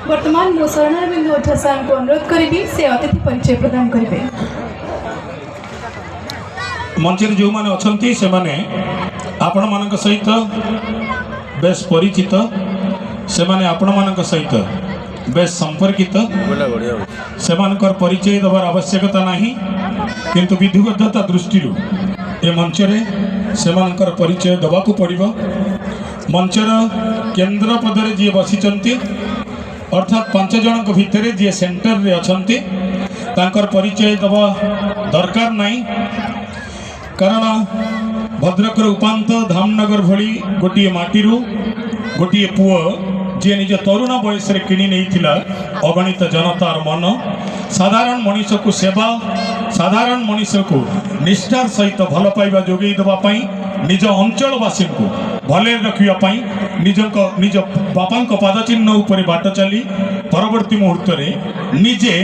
वर्तमान मो शरणरबिंदु ओझा सार को अनुरोध करी से अतिथि परिचय प्रदान करेंगे। मंच जो मैंने अच्छा से मैंने आपण मान सहित बेस परिचित से मैंने आपण मान सहित बेस संपर्कित से परिचय देवार आवश्यकता नहीं किंतु विधिबद्धता दृष्टि ए मंचरे से परिचय देवाक पड़ो। मंचर केन्द्र पदरे जी बसी अर्थात 5 जन भितर जी सेंटर रे अछंती तांकर परिचय दबा दरकार नहीं कारण भद्रकर उपांत धामनगर भली गोटे माटी गोटे पुओ जी निज तरुण बयस किणी नहीं अगणित जनतार मन साधारण मनीष को सेवा साधारण मनीष को निष्ठार सहित भल पाइबा जोगई देवाई निज अंचलवासी को भले रखापी निज बापा पादचिन्ह उपर बाट चली परवर्ती मुहूर्त निजे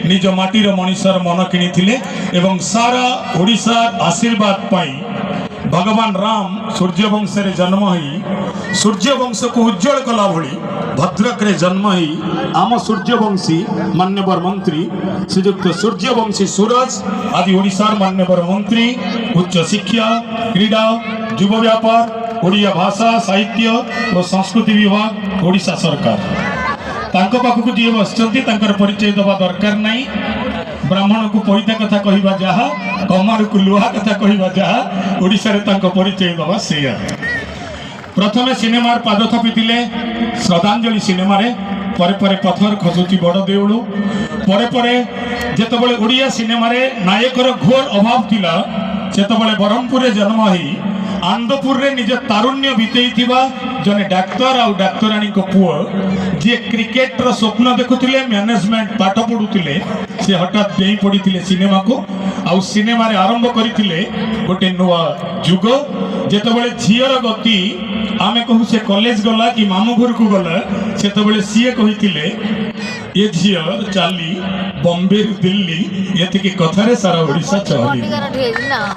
निज माटीर मनीषर मन किणी एवं सारा ओडिशा आशीर्वाद पाई भगवान राम सूर्यवंश रे जन्म ही सूर्यवंश को उज्जवल कला भली भद्रक रे जन्म ही आम सूर्यवंशी मान्यवर मंत्री श्रीजुक्त सूर्यवंशी सूरज आदि ओडिशार मान्यवर मंत्री उच्च शिक्षा क्रीड़ा युव व्यापार ओडिया भाषा साहित्य और संस्कृति विभाग ओडिशा सरकार तांको पाखक जी बसचंती तांकर परिचय दबा दरकार नहीं। ब्राह्मण को पैता कथा कहवा जहा कमार को लुहा कथा कहवा जहा ओडिशा रे तांको परिचय दबा सेया। प्रथमे सिनेमार पाद थपिथिले श्रद्धांजलि सिनेमा रे परे परे पथर खसुची बड़ देउलु परे परे जेतबेले ओडिया सिनेमा रे नायकर घोर अभाव थिला सेतबेले ब्रह्मपुर रे जन्म ही आनंदपुर रे निज तारुण्य बितेई जने डाक्तर आ डाक्तराणी को पुओ जी क्रिकेट रो स्वप्न देखुथिले मैनेजमेंट पाठ पढुथिले से हठात डेई पड़िथिले सिनेमा को आ सिनेमा रे आरंभ करिथिले गोटे नुआ जुग जेतबेले झियर गति आमे कहू से कॉलेज गला कि मामू घर को गला सेतबेले सीए कहिथिले ये झियर चाली बॉम्बे दिल्ली एतिकी कथारे सारा ओडिशा चली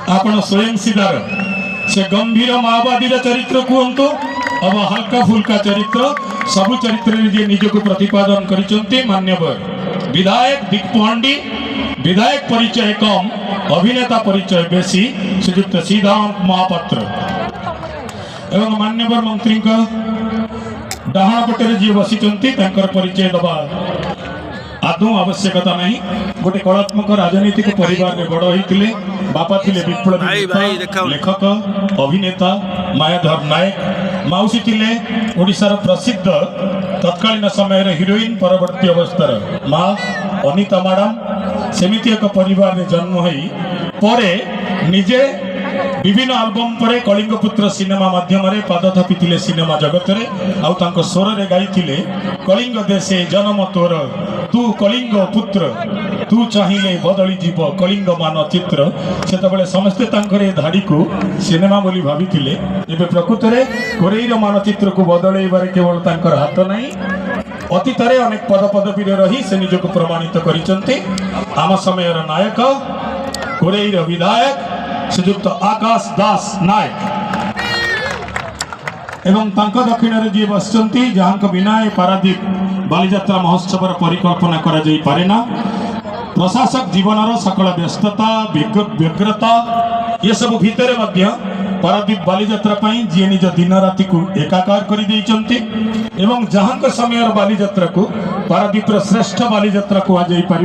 आपण स्वयं सिद्धार से गंभीर माओवादी चरित्र कहतु अब हल्का फुल्का चरित्र सबु चरित्र निज को प्रतिपादन करिसंती मान्यवर विधायक दिग्पांडी विधायक परिचय कम अभिनेता परिचय बेसी श्रीयुक्त श्रीधाम महापात्र एवं मान्यवर मंत्री डाहाण पटे जी बसी परिचय दबा आदौ आवश्यकता नहीं। गोटे कलात्मक राजनीतिक परिवार में बड़ होते बापा थिले विप्लवी लेखक अभिनेता मायाधर नायक माउसी थिले ओडिशार प्रसिद्ध तत्कालीन समय हिरोइन परवर्ती अवस्थार माँ अनिता मैडम सेमिति एक परिवार में जन्म होई परे निजे विभिन्न आल्बम पर कलिंगपुत्र सिनेमा माध्यम पाद थापिथिले सिनेमा जगत में आउ तांको स्वर रे गाइथिले कलिंग देशे जन्म तोर तू कलिंग पुत्र तू चाहिए बदली जीव कलिंग मानचित्र सेतबेले समस्ते तांकर ए धाड़ी को सिनेमा बोली भाबिथिले एबे प्रकृत रे कोरेईर मानचित्र को बदलैबारे केवल तांकर हाथ नहीं अतीत रे अनेक पद पदवी रही से निजको प्रमाणित करिसंती। आम समयर नायक कोरेईर विधायक श्रीयुक्त आकाश दास नायक एवं तांका दक्षिण रे जी बसचंती जहां बिना पारादीप बालीजात्रा महोत्सव परिकल्पना करा जाई पारे ना प्रशासक जीवन सकल व्यस्तता व्यग्रता ये सब भितर पारादीप बालीजात्रा जी निज दिन राति को एकाकार कर एवं जहां समय बालीजात्रा को पारादीप श्रेष्ठ बालीजात्रा को आ जाई पारि।